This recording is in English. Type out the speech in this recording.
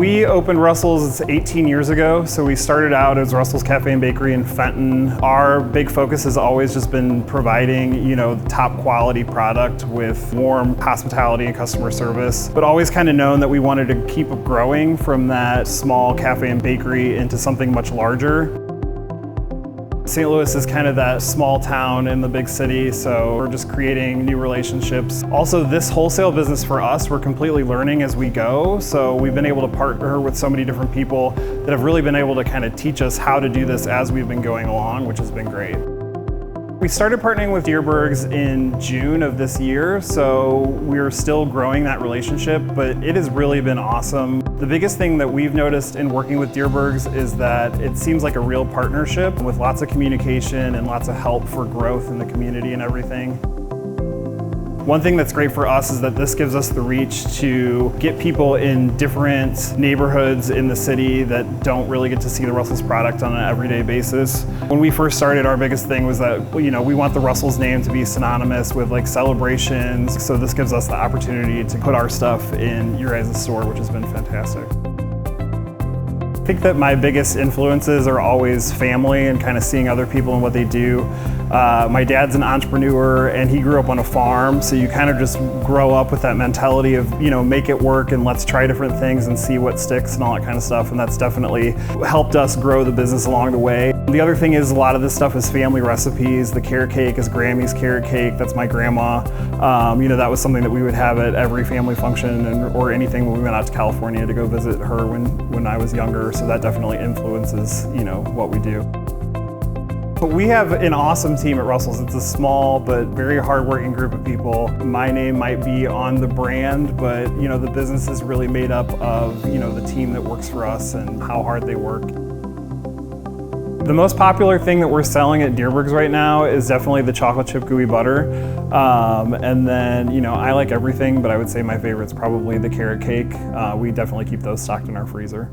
We opened Russell's 18 years ago, so we started out as Russell's Cafe and Bakery in Fenton. Our big focus has always just been providing, top quality product with warm hospitality and customer service, but always kind of known that we wanted to keep growing from that small cafe and bakery into something much larger. St. Louis is kind of that small town in the big city, so we're just creating new relationships. Also, this wholesale business for us, we're completely learning as we go, so we've been able to partner with so many different people that have really been able to kind of teach us how to do this as we've been going along, which has been great. We started partnering with Dierbergs in June of this year, so we're still growing that relationship, but it has really been awesome. The biggest thing that we've noticed in working with Dierbergs is that it seems like a real partnership with lots of communication and lots of help for growth in the community and everything. One thing that's great for us is that this gives us the reach to get people in different neighborhoods in the city that don't really get to see the Russell's product on an everyday basis. When we first started, our biggest thing was that, we want the Russell's name to be synonymous with celebrations. So this gives us the opportunity to put our stuff in your guys' store, which has been fantastic. I think that my biggest influences are always family and kind of seeing other people and what they do. My dad's an entrepreneur and he grew up on a farm, so you kind of just grow up with that mentality of, make it work and let's try different things and see what sticks and all that kind of stuff, and that's definitely helped us grow the business along the way. The other thing is a lot of this stuff is family recipes. The carrot cake is Grammy's carrot cake. That's my grandma. That was something that we would have at every family function or anything when we went out to California to go visit her when I was younger. So that definitely influences, what we do. But we have an awesome team at Russell's. It's a small but very hardworking group of people. My name might be on the brand, but the business is really made up of the team that works for us and how hard they work. The most popular thing that we're selling at Dierbergs right now is definitely the chocolate chip gooey butter. And then, I like everything, but I would say my favorite's probably the carrot cake. We definitely keep those stocked in our freezer.